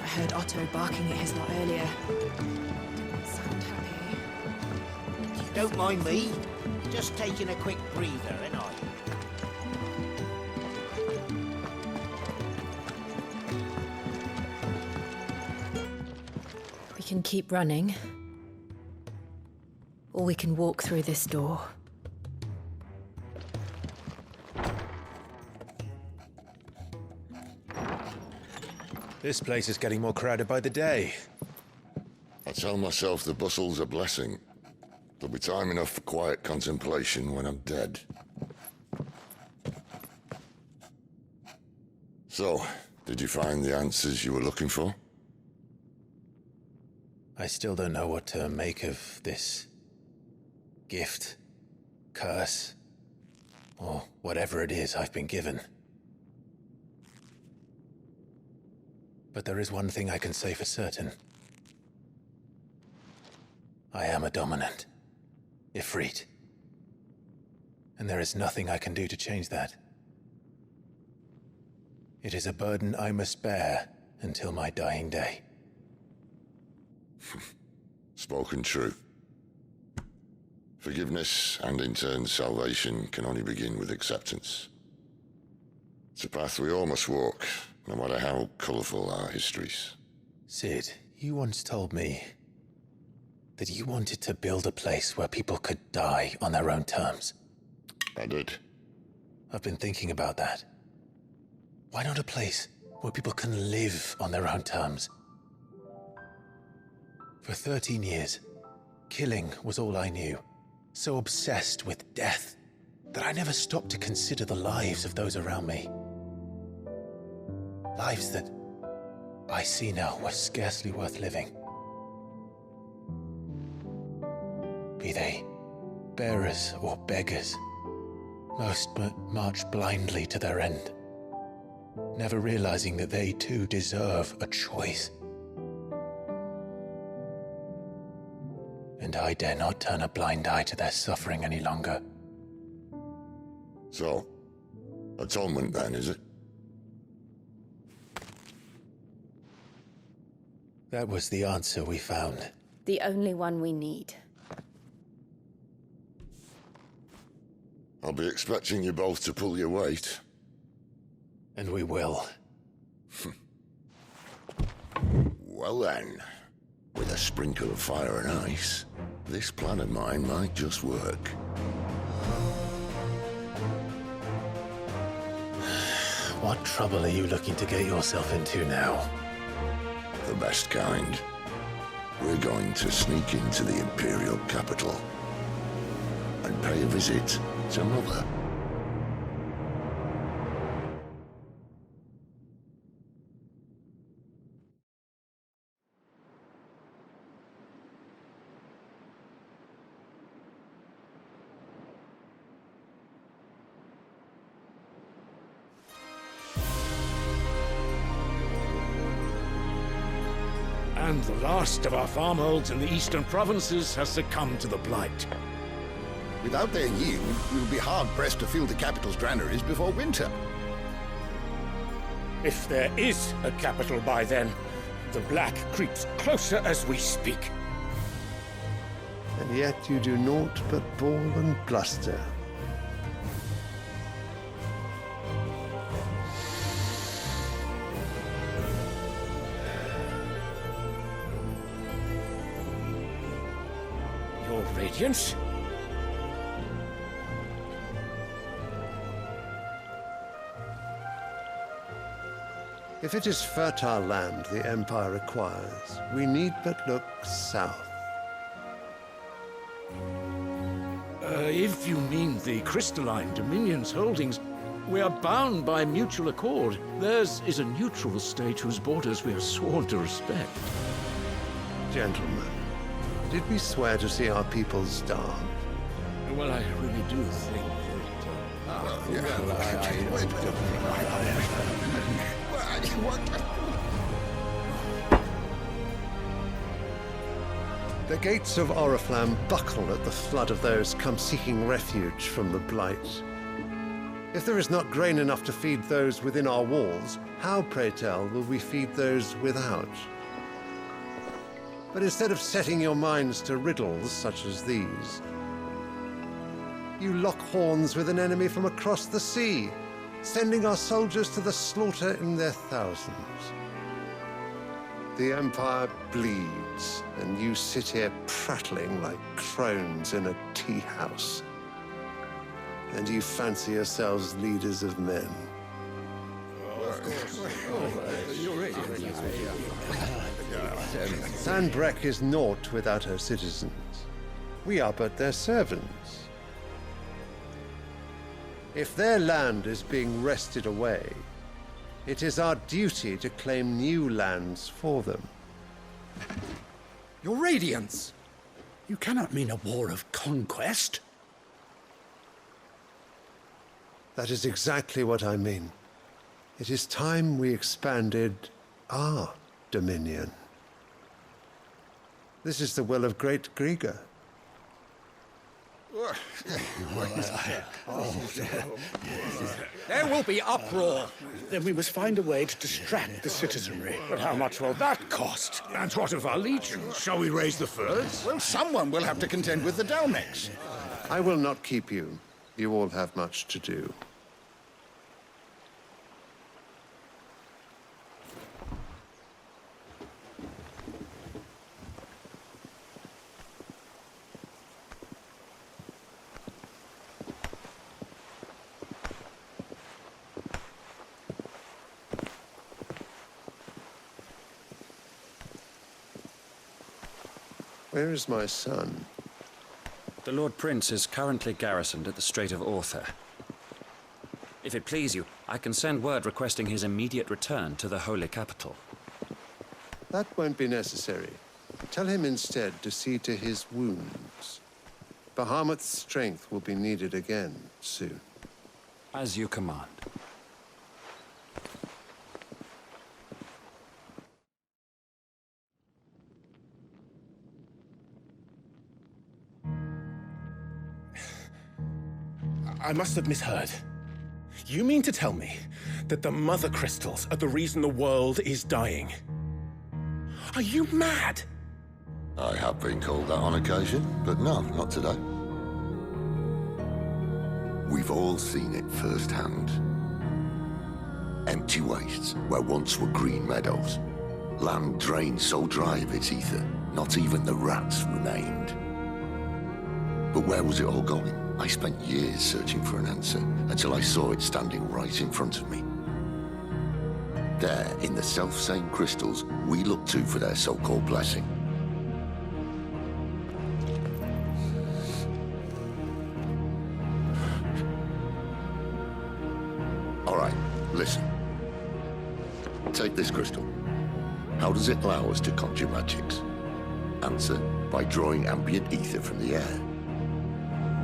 I heard Otto barking at his lot earlier. Didn't sound happy. Don't mind me. Just taking a quick breather, ain't I? We can keep running, or we can walk through this door. This place is getting more crowded by the day. I tell myself the bustle's a blessing. There'll be time enough for quiet contemplation when I'm dead. So, did you find the answers you were looking for? I still don't know what to make of this gift, curse, or whatever it is I've been given. But there is one thing I can say for certain. I am a dominant, Ifrit. And there is nothing I can do to change that. It is a burden I must bear until my dying day. Spoken true. Forgiveness and in turn salvation can only begin with acceptance. It's a path we all must walk, no matter how colourful our histories. Sid, you once told me that you wanted to build a place where people could die on their own terms. I did. I've been thinking about that. Why not a place where people can live on their own terms? For 13 years, killing was all I knew. So obsessed with death that I never stopped to consider the lives of those around me. Lives that I see now were scarcely worth living. Be they bearers or beggars, most march blindly to their end, never realizing that they too deserve a choice. And I dare not turn a blind eye to their suffering any longer. So, atonement then, is it? That was the answer we found. The only one we need. I'll be expecting you both to pull your weight. And we will. Well then, with a sprinkle of fire and ice, this plan of mine might just work. What trouble are you looking to get yourself into now? The best kind. We're going to sneak into the Imperial capital and pay a visit to Mother. And the last of our farmholds in the eastern provinces has succumbed to the blight. Without their yield, we'll be hard-pressed to fill the capital's granaries before winter. If there is a capital by then, the black creeps closer as we speak. And yet you do naught but bawl and bluster. Your Radiance? If it is fertile land the Empire requires, we need but look south. If you mean the crystalline Dominion's holdings, we are bound by mutual accord. Theirs is a neutral state whose borders we are sworn to respect. Gentlemen, did we swear to see our people starve? Well, I really do think The gates of Oriflamme buckle at the flood of those come seeking refuge from the Blight. If there is not grain enough to feed those within our walls, how, pray tell, will we feed those without? But instead of setting your minds to riddles such as these, you lock horns with an enemy from across the sea, sending our soldiers to the slaughter in their thousands. The Empire bleeds, and you sit here prattling like crones in a tea house. And you fancy yourselves leaders of men. Sandbreck is naught without her citizens. We are but their servants. If their land is being wrested away, it is our duty to claim new lands for them. Your Radiance! You cannot mean a war of conquest. That is exactly what I mean. It is time we expanded our dominion. This is the will of great Grieger. There will be uproar. Then we must find a way to distract the citizenry. But how much will that cost? And what of our legions? Shall we raise the furs? Well, someone will have to contend with the Dalmeks. I will not keep you. You all have much to do. Where is my son? The Lord Prince is currently garrisoned at the Strait of Arthur. If it please you, I can send word requesting his immediate return to the Holy Capital. That won't be necessary. Tell him instead to see to his wounds. Bahamut's strength will be needed again soon. As you command. I must have misheard. You mean to tell me that the mother crystals are the reason the world is dying? Are you mad? I have been called that on occasion, but no, not today. We've all seen it firsthand. Empty wastes where once were green meadows. Land drained so dry of its ether, not even the rats remained. But where was it all going? I spent years searching for an answer until I saw it standing right in front of me. There, in the self-same crystals we look to for their so-called blessing. All right, listen. Take this crystal. How does it allow us to conjure magics? Answer, by drawing ambient ether from the air.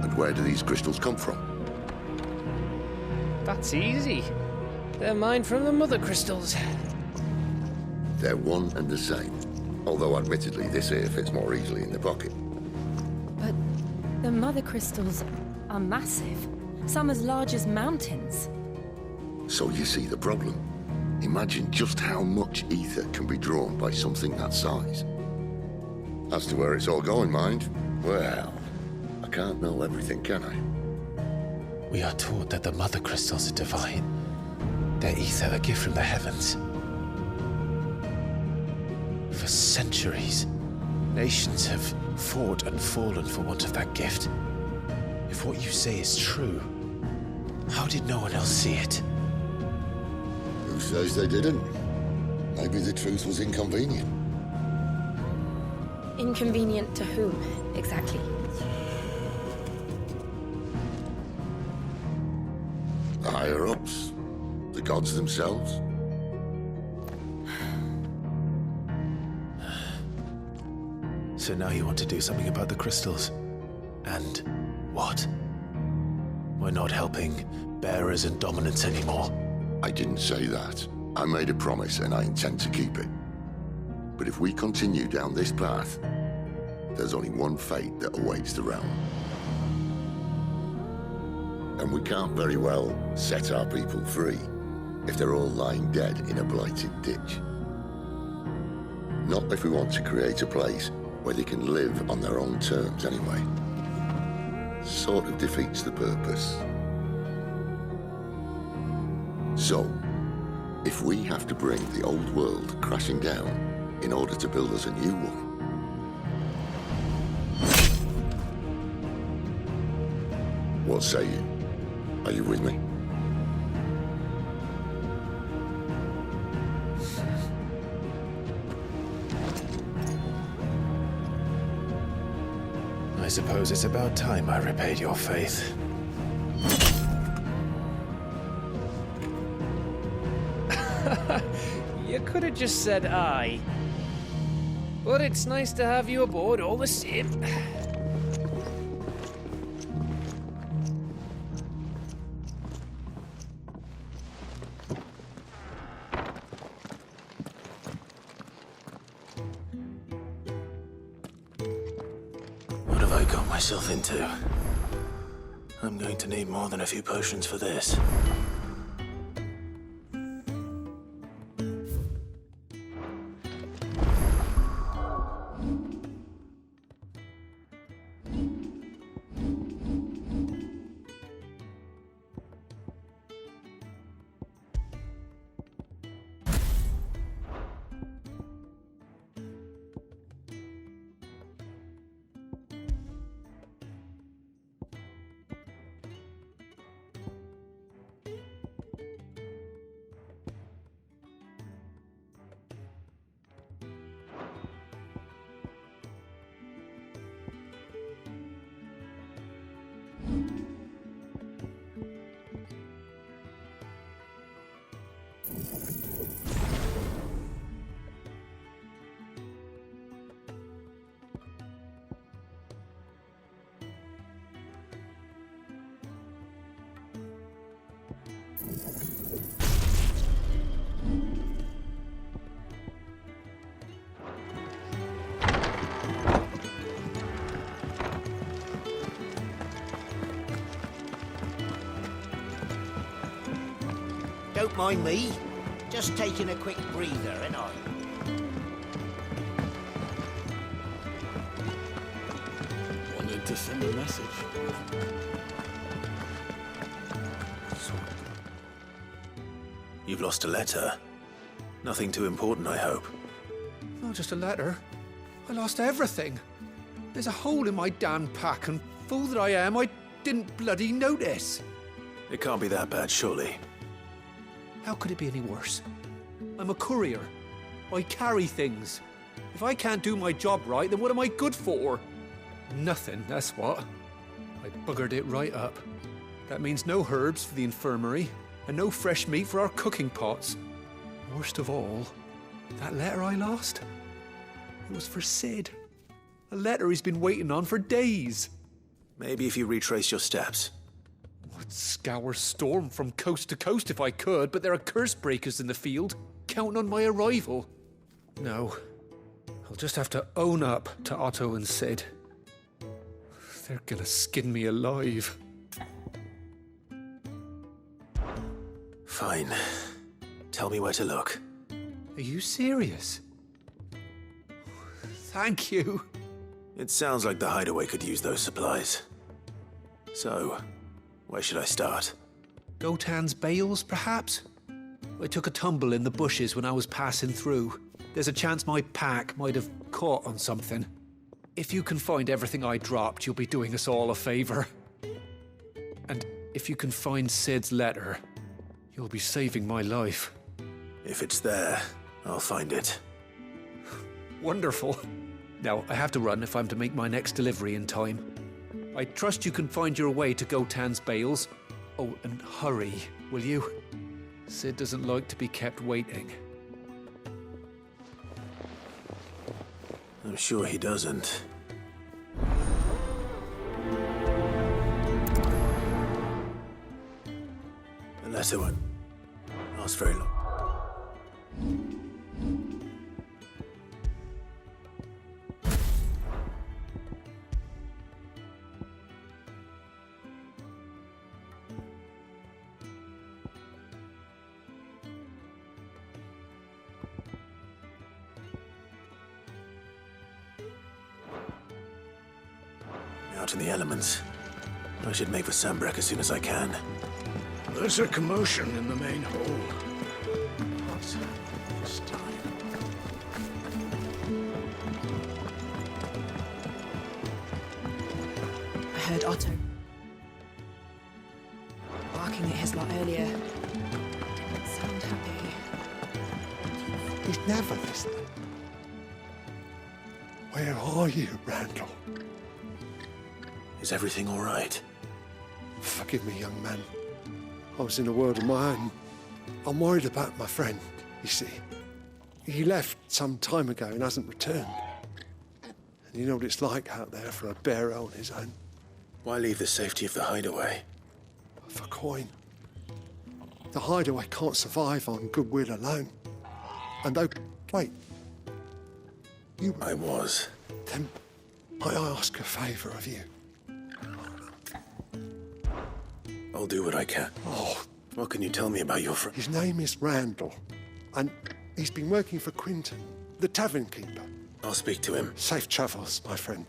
And where do these crystals come from? That's easy. They're mined from the mother crystals. They're one and the same. Although admittedly this here fits more easily in the pocket. But the mother crystals are massive. Some as large as mountains. So you see the problem. Imagine just how much ether can be drawn by something that size. As to where it's all going, mind, well, I can't know everything, can I? We are taught that the mother crystals are divine. Their ether a gift from the heavens. For centuries, nations have fought and fallen for want of that gift. If what you say is true, how did no one else see it? Who says they didn't? Maybe the truth was inconvenient. Inconvenient to whom, exactly? The higher-ups, the gods themselves. So now you want to do something about the crystals. And what? We're not helping bearers and dominants anymore. I didn't say that. I made a promise and I intend to keep it. But if we continue down this path, there's only one fate that awaits the realm. And we can't very well set our people free if they're all lying dead in a blighted ditch. Not if we want to create a place where they can live on their own terms anyway. Sort of defeats the purpose. So, if we have to bring the old world crashing down in order to build us a new one, what say you? Are you with me? I suppose it's about time I repaid your faith. You could have just said aye. But it's nice to have you aboard all the same. What have I got myself into? I'm going to need more than a few potions for this. Don't mind me. Just taking a quick breather, ain't I? Wanted to send a message. You've lost a letter. Nothing too important, I hope. Not just a letter. I lost everything. There's a hole in my damn pack, and fool that I am, I didn't bloody notice. It can't be that bad, surely. How could it be any worse? I'm a courier. I carry things. If I can't do my job right, then what am I good for? Nothing, that's what. I buggered it right up. That means no herbs for the infirmary, and no fresh meat for our cooking pots. Worst of all, that letter I lost, it was for Sid. A letter he's been waiting on for days. Maybe if you retrace your steps. I'd scour Storm from coast to coast if I could, but there are curse breakers in the field, counting on my arrival. No, I'll just have to own up to Otto and Sid. They're gonna skin me alive. Fine. Tell me where to look. Are you serious? Thank you. It sounds like the hideaway could use those supplies. So, where should I start? Gotan's bales, perhaps? I took a tumble in the bushes when I was passing through. There's a chance my pack might have caught on something. If you can find everything I dropped, you'll be doing us all a favor. And if you can find Sid's letter, you'll be saving my life. If it's there, I'll find it. Wonderful. Now, I have to run if I'm to make my next delivery in time. I trust you can find your way to Gotan's bales. Oh, and hurry, will you? Sid doesn't like to be kept waiting. I'm sure he doesn't. The letter won't last very long. Out in the elements. I should make for Sambrek as soon as I can. There's a commotion in the main hall. What's this time? I heard Otto barking at his lot earlier. Didn't sound happy. He's never listening. Where are you, Randall? Is everything all right? Forgive me, young man. I was in a world of my own. I'm worried about my friend, you see. He left some time ago and hasn't returned. And you know what it's like out there for a bearer on his own. Why leave the safety of the hideaway? For coin. The hideaway can't survive on goodwill alone. And oh, wait. I was. Then might I ask a favour of you? I'll do what I can. Oh. What can you tell me about your friend? His name is Randall. And he's been working for Quinton, the tavern keeper. I'll speak to him. Safe travels, my friend.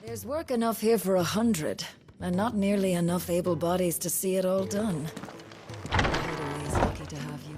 There's work enough here for 100, and not nearly enough able bodies to see it all done. Hideaway's lucky to have you,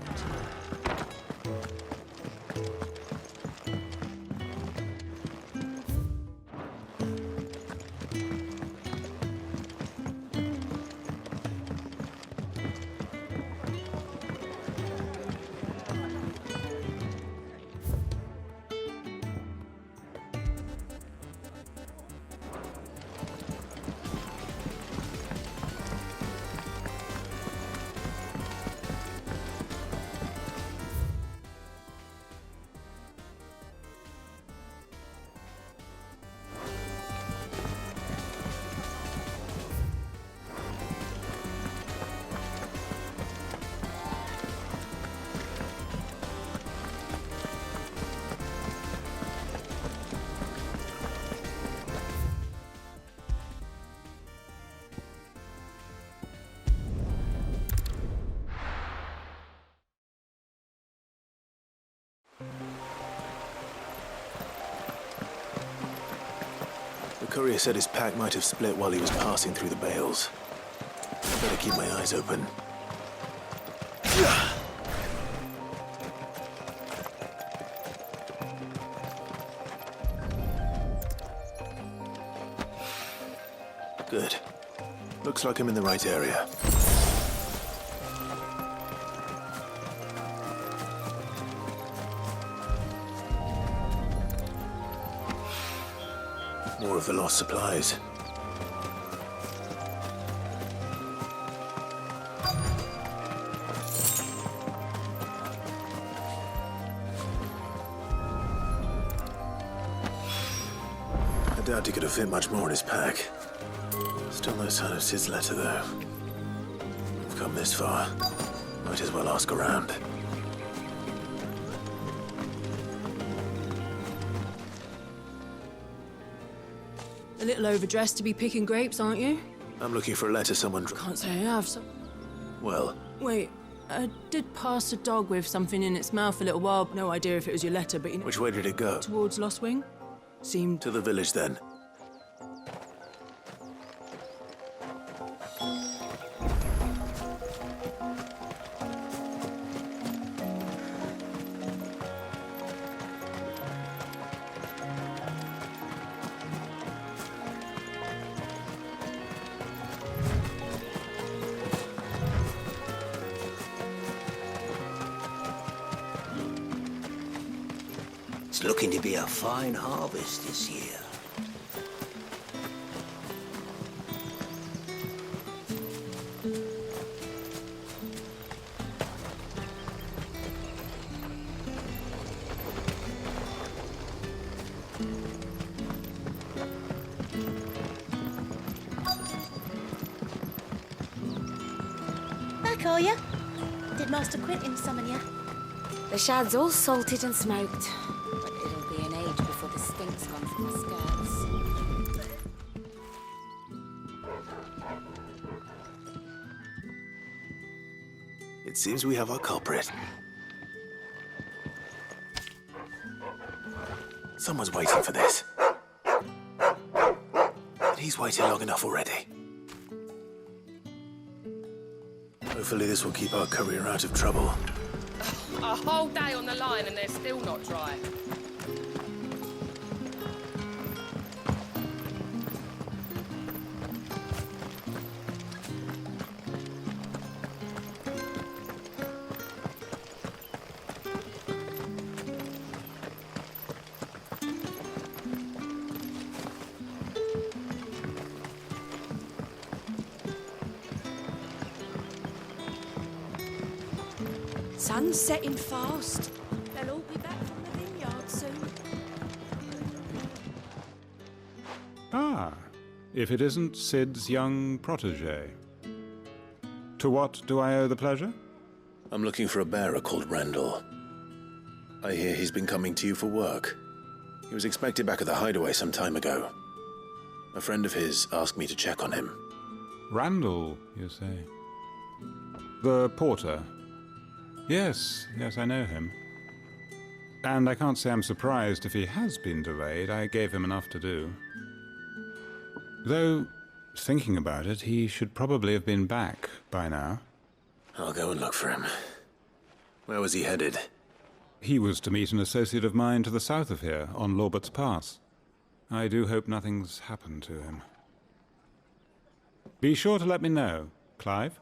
The courier said his pack might have split while he was passing through the bales. I better keep my eyes open. Good. Looks like I'm in the right area. More of the lost supplies. doubt he could have fit much more in his pack. Still no sign of Sid's letter, though. We've come this far. Might as well ask around. A little overdressed to be picking grapes, aren't you? I'm looking for a letter someone... Can't say I have. So... Well... Wait, I did pass a dog with something in its mouth a little while. No idea if it was your letter, but you know... Which way did it go? Towards Lost Wing. Seemed... To the village, then. It's looking to be a fine harvest this year. Back, are you? Did Master Quentin summon you? The shad's all salted and smoked. It'll be an age before the stink's gone from my skirts. It seems we have our culprit. Someone's waiting for this. But he's waited long enough already. Hopefully this will keep our courier out of trouble. A whole day on the line and they're still not dry. Sun's setting fast. They'll all be back from the vineyard soon. Ah, if it isn't Sid's young protege. To what do I owe the pleasure? I'm looking for a bearer called Randall. I hear he's been coming to you for work. He was expected back at the hideaway some time ago. A friend of his asked me to check on him. Randall, you say? The porter? Yes, I know him. And I can't say I'm surprised if he has been delayed. I gave him enough to do. Though, thinking about it, he should probably have been back by now. I'll go and look for him. Where was he headed? He was to meet an associate of mine to the south of here, on Lorbert's Pass. I do hope nothing's happened to him. Be sure to let me know, Clive.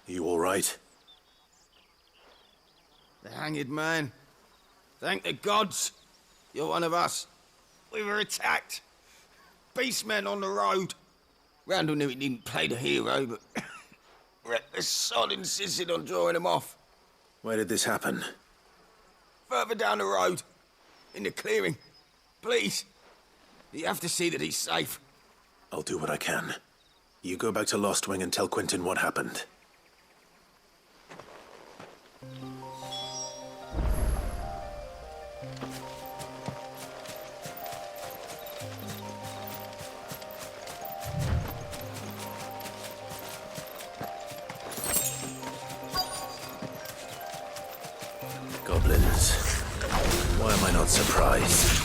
You all right? The hanged man. Thank the gods. You're one of us. We were attacked. Beastmen on the road. Randall knew he didn't play the hero, but the sod insisted on drawing him off. Where did this happen? Further down the road. In the clearing. Please. You have to see that he's safe. I'll do what I can. You go back to Lost Wing and tell Quentin what happened. Goblins. Why am I not surprised?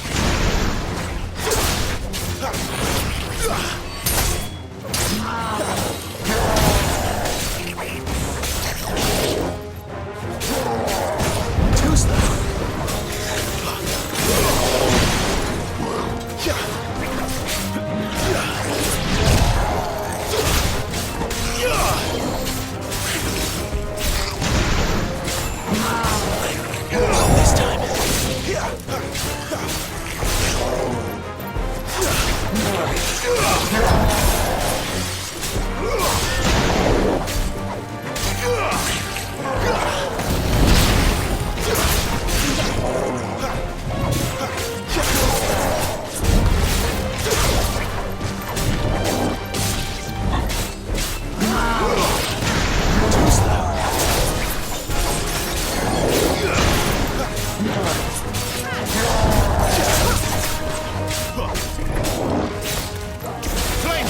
Too slow. This time. Flame!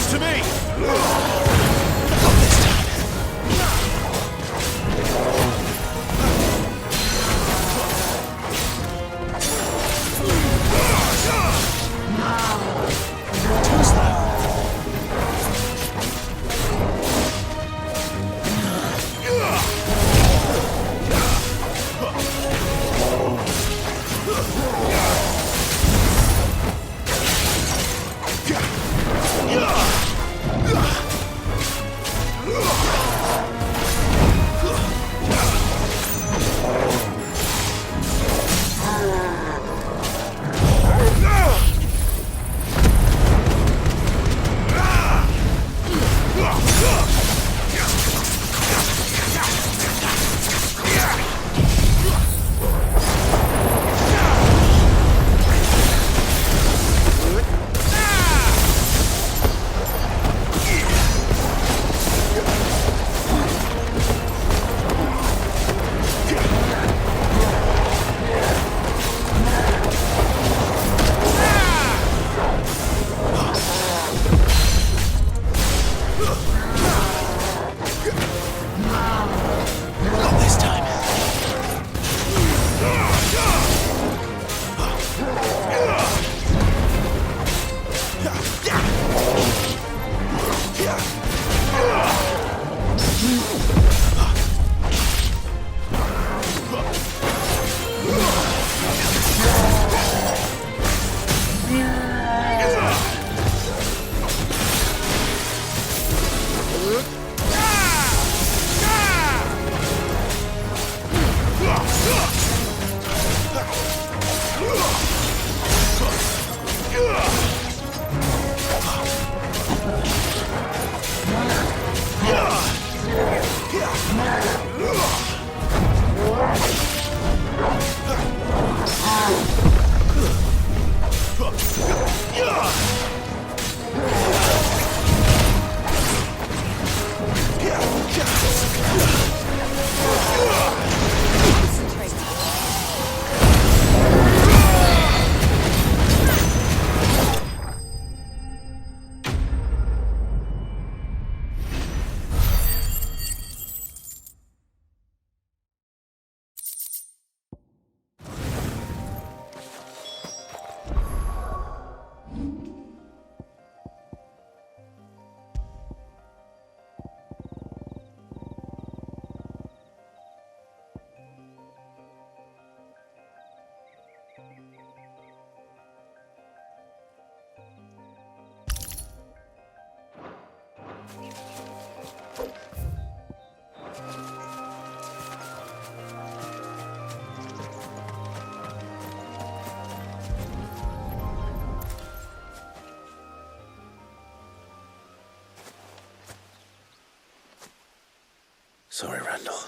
Sorry, Randall.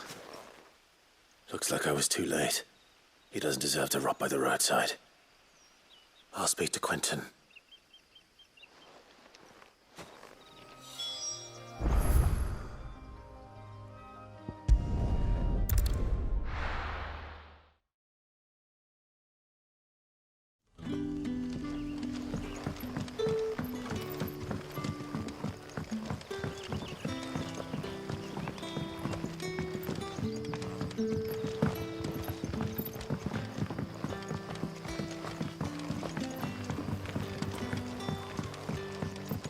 Looks like I was too late. He doesn't deserve to rot by the roadside. I'll speak to Quentin.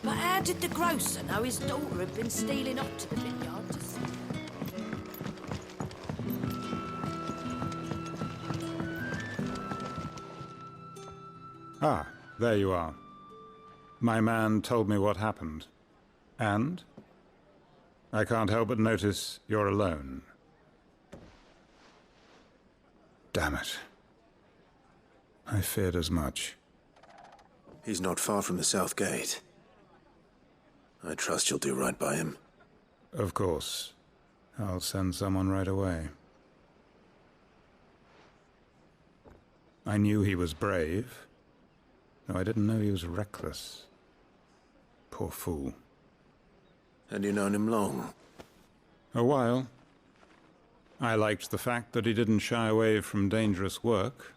How did the grocer know his daughter had been stealing up to the vineyard to see? Ah, there you are. My man told me what happened. And? I can't help but notice you're alone. Damn it. I feared as much. He's not far from the South Gate. I trust you'll do right by him. Of course. I'll send someone right away. I knew he was brave, though I didn't know he was reckless. Poor fool. And you known him long? A while. I liked the fact that he didn't shy away from dangerous work,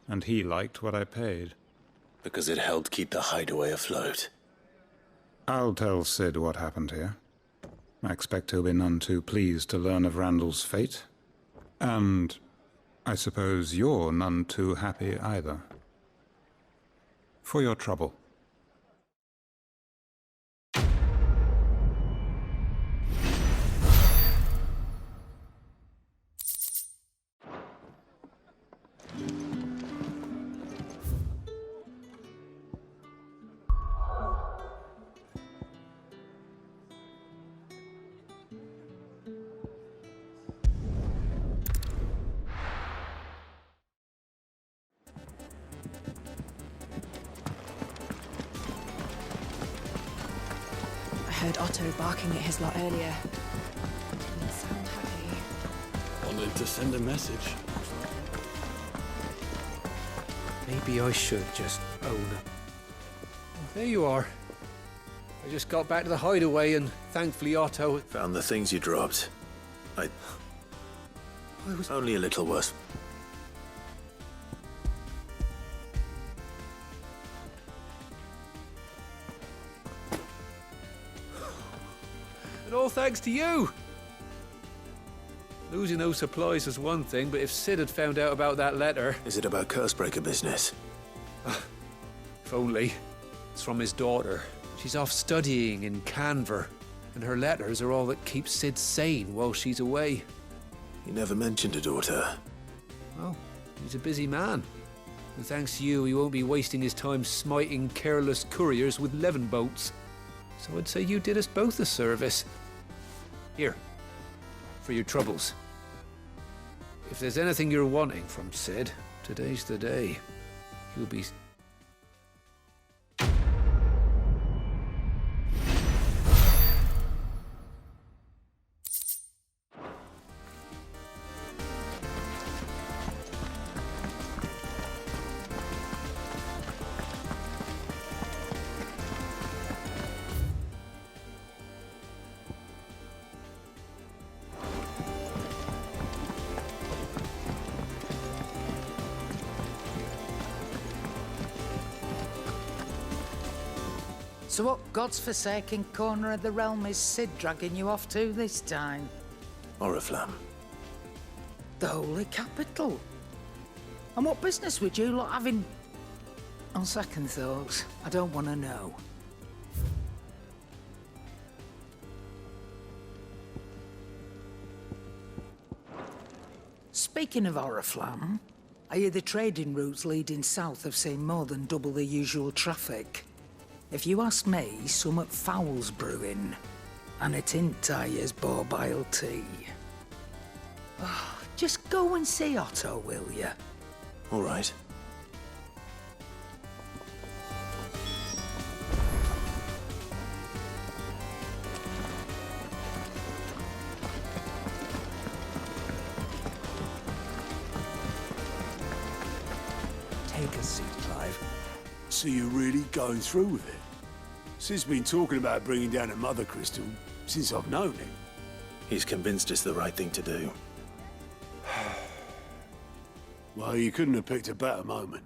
and he liked what I paid. Because it helped keep the hideaway afloat. I'll tell Sid what happened here. I expect he'll be none too pleased to learn of Randall's fate. And I suppose you're none too happy either. For your trouble. I heard Otto barking at his lot earlier. Didn't sound happy. Wanted to send a message. Maybe I should just own it. Well, there you are. I just got back to the hideaway and thankfully Otto... Found the things you dropped. I was only a little worse. And all thanks to you! Losing those supplies is one thing, but if Sid had found out about that letter... Is it about Cursebreaker business? If only. It's from his daughter. She's off studying in Canver, and her letters are all that keeps Sid sane while she's away. He never mentioned a daughter. Well, he's a busy man. And thanks to you, he won't be wasting his time smiting careless couriers with levin boats. So I'd say you did us both a service. Here, for your troubles. If there's anything you're wanting from Sid, today's the day. He'll be... So what god's-forsaken corner of the realm is Sid dragging you off to this time? Oriflamme. The holy capital. And what business would you lot have in... On second thoughts, I don't want to know. Speaking of Oriflamme, I hear the trading routes leading south have seen more than double the usual traffic. If you ask me, summat foul's brewing, and it ain't Tyre's borbile tea. Oh, just go and see Otto, will you? All right. So you're really going through with it? Sid's been talking about bringing down a mother crystal since I've known him. He's convinced it's the right thing to do. Well, you couldn't have picked a better moment.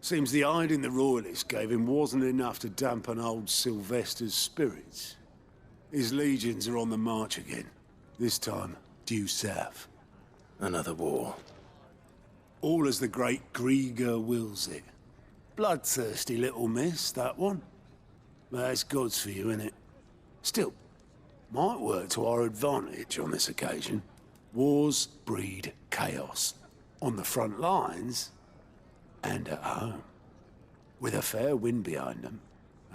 Seems the hiding the Royalists gave him wasn't enough to dampen old Sylvester's spirits. His legions are on the march again, this time due south. Another war. All as the great Grieger wills it. Bloodthirsty little miss, that one. But that's God's for you, innit? Still, might work to our advantage on this occasion. Wars breed chaos. On the front lines, and at home. With a fair wind behind them,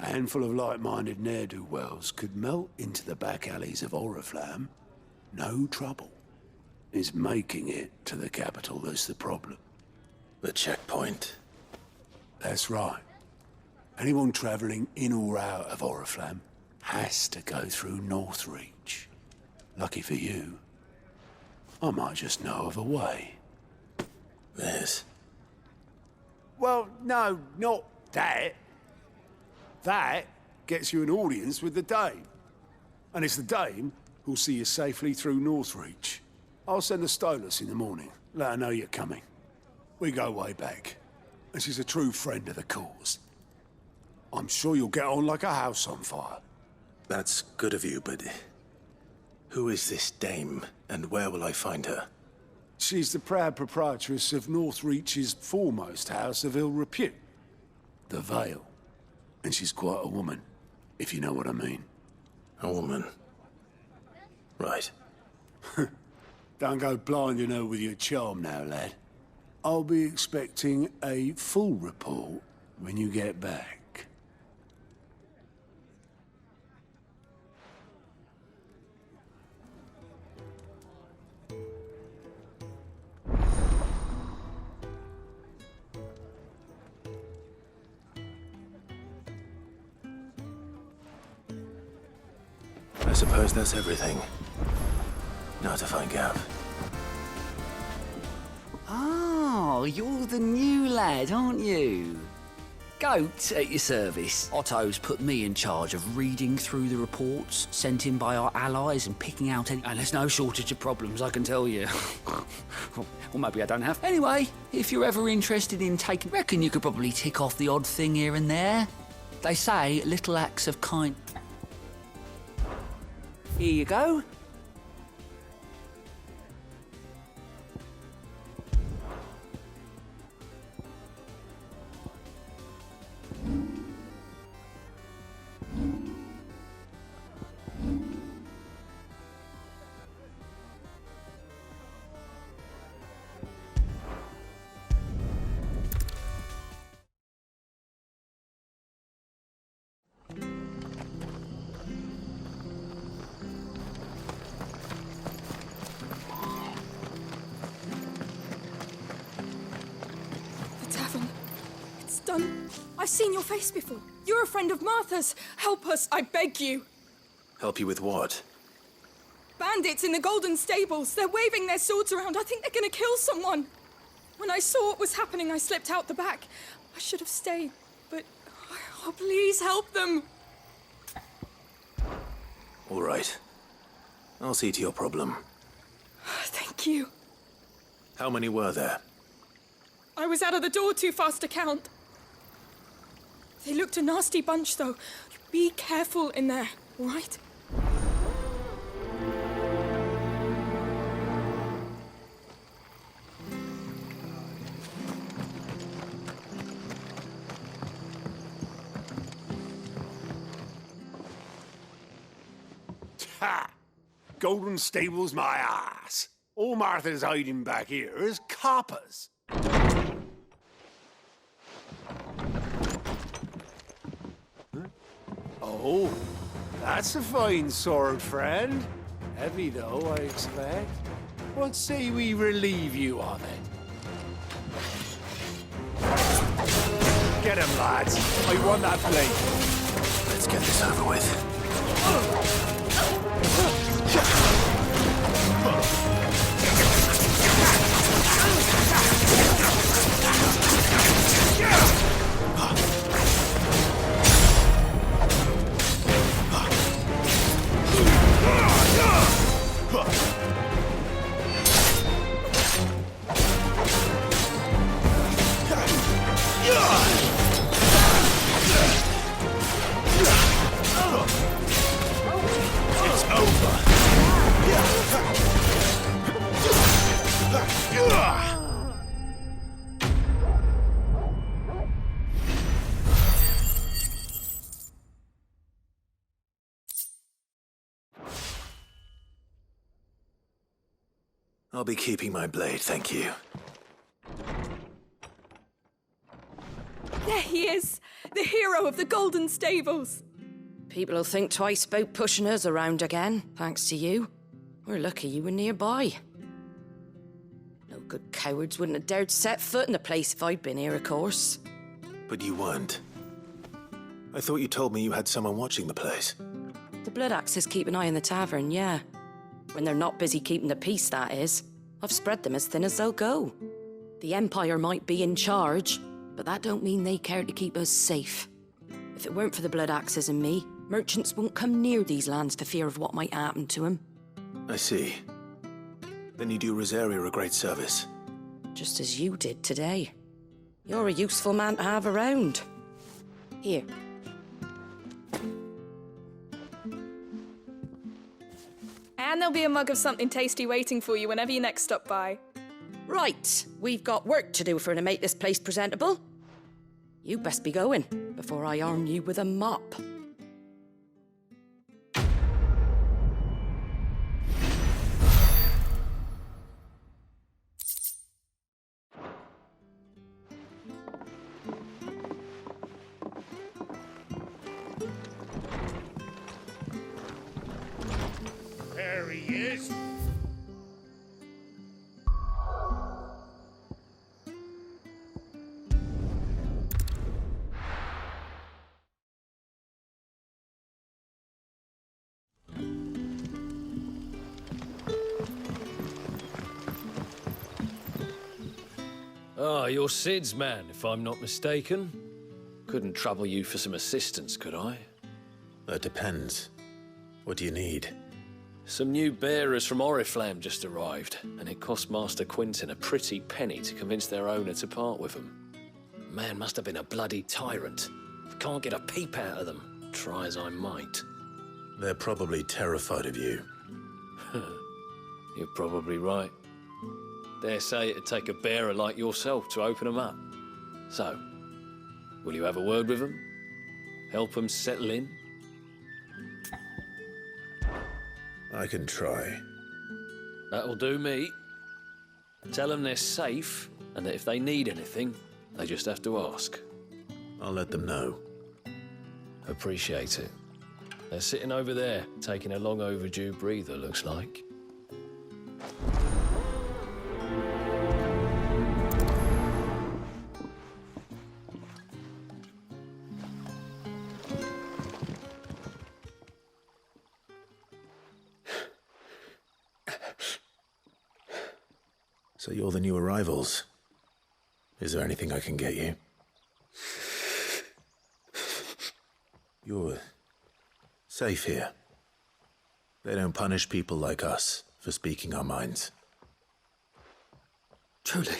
a handful of like-minded ne'er-do-wells could melt into the back alleys of Oriflamme. No trouble. It's making it to the capital that's the problem. The checkpoint. That's right. Anyone travelling in or out of Oriflamme has to go through Northreach. Lucky for you, I might just know of a way. This? Well, no, not that. That gets you an audience with the Dame. And it's the Dame who'll see you safely through Northreach. I'll send the Stolas in the morning. Let her know you're coming. We go way back. And she's a true friend of the cause. I'm sure you'll get on like a house on fire. That's good of you, but... who is this Dame, and where will I find her? She's the proud proprietress of Northreach's foremost house of ill repute, the Vale. And she's quite a woman, if you know what I mean. A woman? Right. Don't go blinding her with your charm now, lad. I'll be expecting a full report when you get back. I suppose that's everything. Now to find Gav. Oh, you're the new lad, aren't you? Goat at your service. Otto's put me in charge of reading through the reports sent in by our allies and picking out any... And there's no shortage of problems, I can tell you. Or maybe I don't have. Anyway, if you're ever interested in taking... reckon you could probably tick off the odd thing here and there. They say little acts of kind... Here you go. I've seen your face before. You're a friend of Martha's. Help us, I beg you. Help you with what? Bandits in the Golden Stables. They're waving their swords around. I think they're gonna kill someone. When I saw what was happening, I slipped out the back. I should have stayed, but... oh, please help them. All right. I'll see to your problem. Thank you. How many were there? I was out of the door too fast to count. They looked a nasty bunch, though. Be careful in there, all right? Ha! Golden Stables, my ass. All Martha's hiding back here is coppers. Oh, that's a fine sword, friend. Heavy, though, I expect. What say we relieve you of it? Get him, lads. I want that blade. Let's get this over with. I'll be keeping my blade, thank you. There he is! The hero of the Golden Stables! People'll think twice about pushing us around again, thanks to you. We're lucky you were nearby. No good cowards wouldn't have dared set foot in the place if I'd been here, of course. But you weren't. I thought you told me you had someone watching the place. The Blood Axes keep an eye on the tavern, yeah. When they're not busy keeping the peace, that is. I've spread them as thin as they'll go. The Empire might be in charge, but that don't mean they care to keep us safe. If it weren't for the Blood Axes and me, merchants won't come near these lands for fear of what might happen to them. I see. Then you do Rosaria a great service. Just as you did today. You're a useful man to have around. Here. And there'll be a mug of something tasty waiting for you whenever you next stop by. Right, we've got work to do for to make this place presentable. You best be going before I arm you with a mop. There he is. Ah, you're Sid's man, if I'm not mistaken. Couldn't trouble you for some assistance, could I? That depends. What do you need? Some new bearers from Oriflamme just arrived, and it cost Master Quintin a pretty penny to convince their owner to part with them. Man must have been a bloody tyrant. Can't get a peep out of them, try as I might. They're probably terrified of you. You're probably right. Dare say it'd take a bearer like yourself to open them up. So, will you have a word with them? Help them settle in? I can try. That'll do me. Tell them they're safe, and that if they need anything, they just have to ask. I'll let them know. Appreciate it. They're sitting over there, taking a long overdue breather, looks like. So you're the new arrivals. Is there anything I can get you? You're safe here. They don't punish people like us for speaking our minds. Truly.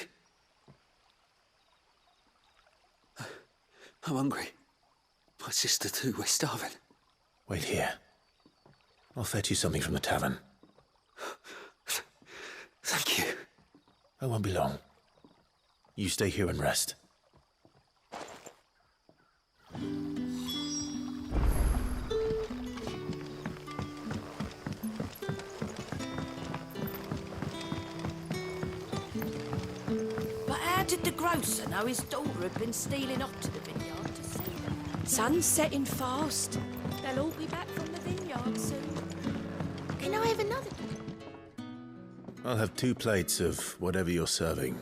I'm hungry. My sister too, we're starving. Wait here. I'll fetch you something from the tavern. Thank you. I won't be long. You stay here and rest. But how did the grocer know his daughter had been stealing off to the vineyard to see them? Sun's setting fast. They'll all be back from the vineyard soon. Can I have another? I'll have 2 plates of whatever you're serving.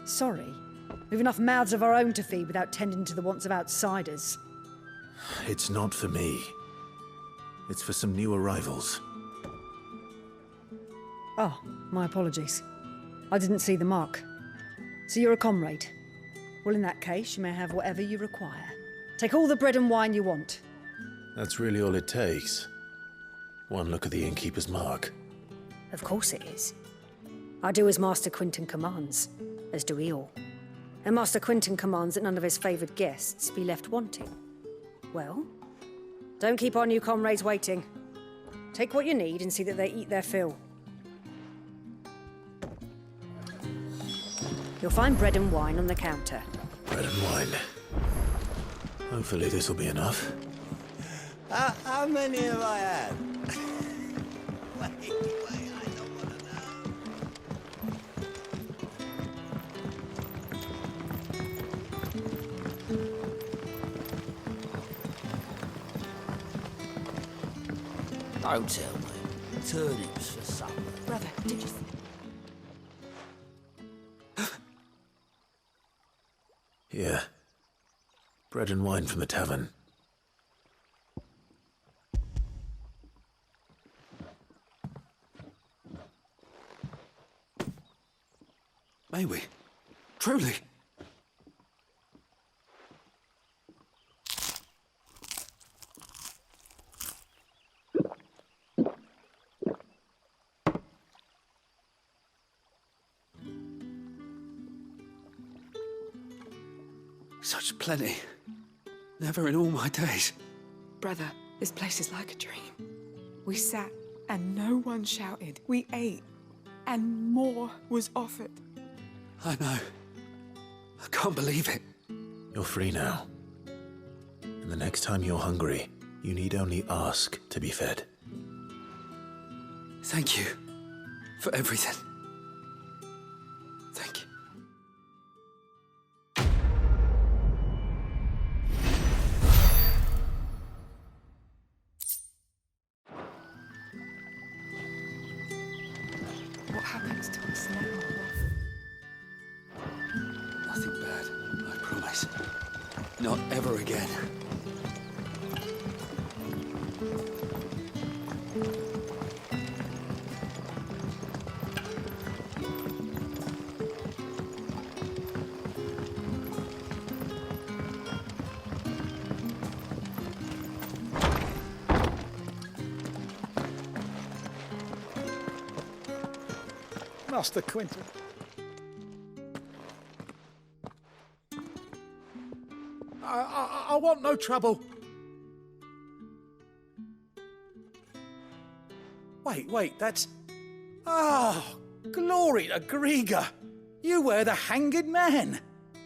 Sorry. We've enough mouths of our own to feed without tending to the wants of outsiders. It's not for me. It's for some new arrivals. Oh, my apologies. I didn't see the mark. So you're a comrade. Well, in that case, you may have whatever you require. Take all the bread and wine you want. That's really all it takes. One look at the innkeeper's mark. Of course it is. I do as Master Quintin commands, as do we all. And Master Quintin commands that none of his favoured guests be left wanting. Well, don't keep our new comrades waiting. Take what you need and see that they eat their fill. You'll find bread and wine on the counter. Bread and wine. Hopefully this will be enough. How many have I had? Don't tell me. Turnips for supper. Brother, did you... Here. Bread and wine from the tavern. May we? Truly? Such plenty. Never in all my days. Brother, this place is like a dream. We sat and no one shouted. We ate and more was offered. I know. I can't believe it. You're free now. And the next time you're hungry, you need only ask to be fed. Thank you for everything. Thank you. What happens to us now? Nothing bad, I promise. Not ever again. Master Quintin. I want no trouble. Wait, that's... Oh, glory to Grieger. You were the hanged man.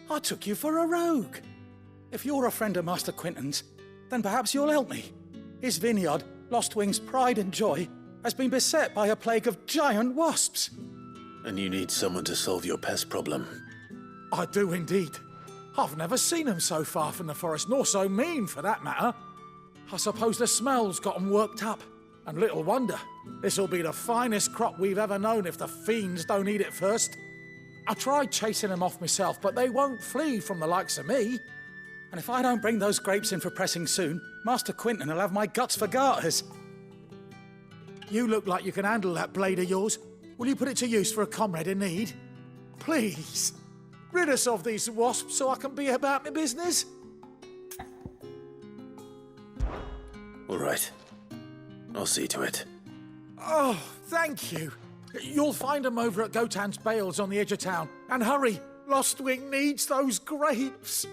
I took you for a rogue. If you're a friend of Master Quintin's, then perhaps you'll help me. His vineyard, Lostwing's pride and joy, has been beset by a plague of giant wasps. And you need someone to solve your pest problem. I do indeed. I've never seen them so far from the forest, nor so mean, for that matter. I suppose the smell's got them worked up. And little wonder. This'll be the finest crop we've ever known if the fiends don't eat it first. I tried chasing them off myself, but they won't flee from the likes of me. And if I don't bring those grapes in for pressing soon, Master Quintin will have my guts for garters. You look like you can handle that blade of yours. Will you put it to use for a comrade in need? Please. Rid us of these wasps so I can be about my business. All right. I'll see to it. Oh, thank you. You'll find them over at Gotan's Bales on the edge of town. And hurry, Lostwing needs those grapes.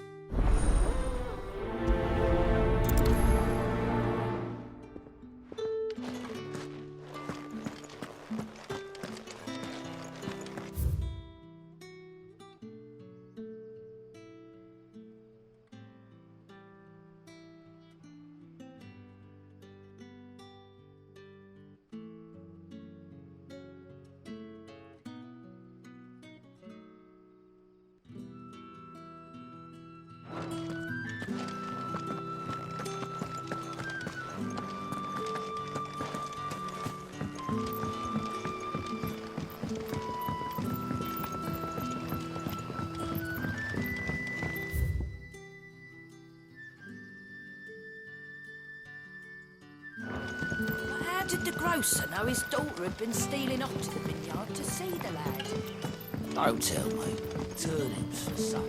How did the grocer know his daughter had been stealing off to the vineyard to see the lad? Don't tell me. Turnips for supper.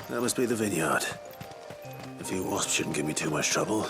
That must be the vineyard. A few wasps shouldn't give me too much trouble.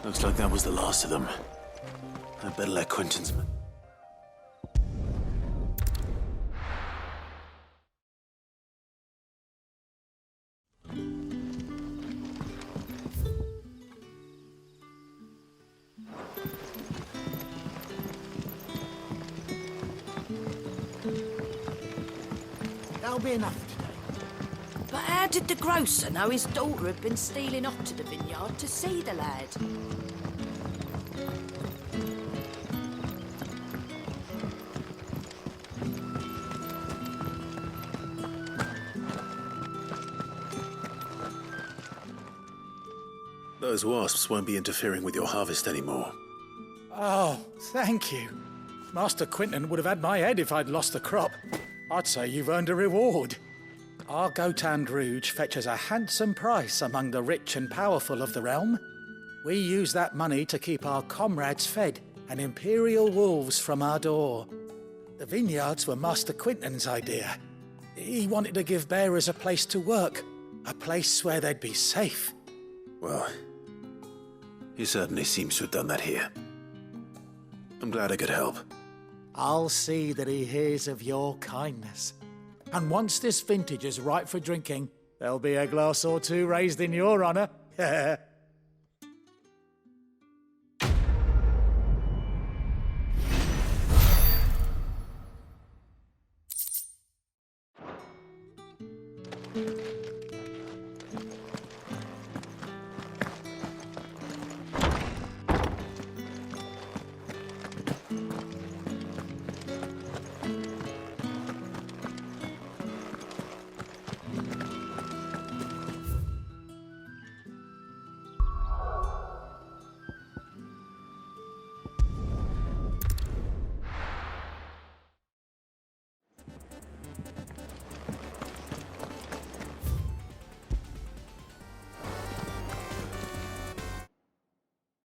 Looks like that was the last of them. I better let Quentin's... That'll be enough today. But how did the grocer know his daughter had been stealing off to the vineyard to see the lad? Those wasps won't be interfering with your harvest anymore. Oh, thank you. Master Quentin would have had my head if I'd lost the crop. I'd say you've earned a reward. Our Gotand Rouge fetches a handsome price among the rich and powerful of the realm. We use that money to keep our comrades fed and imperial wolves from our door. The vineyards were Master Quentin's idea. He wanted to give bearers a place to work, a place where they'd be safe. Well, he certainly seems to have done that here. I'm glad I could help. I'll see that he hears of your kindness. And once this vintage is ripe for drinking, there'll be a glass or two raised in your honour.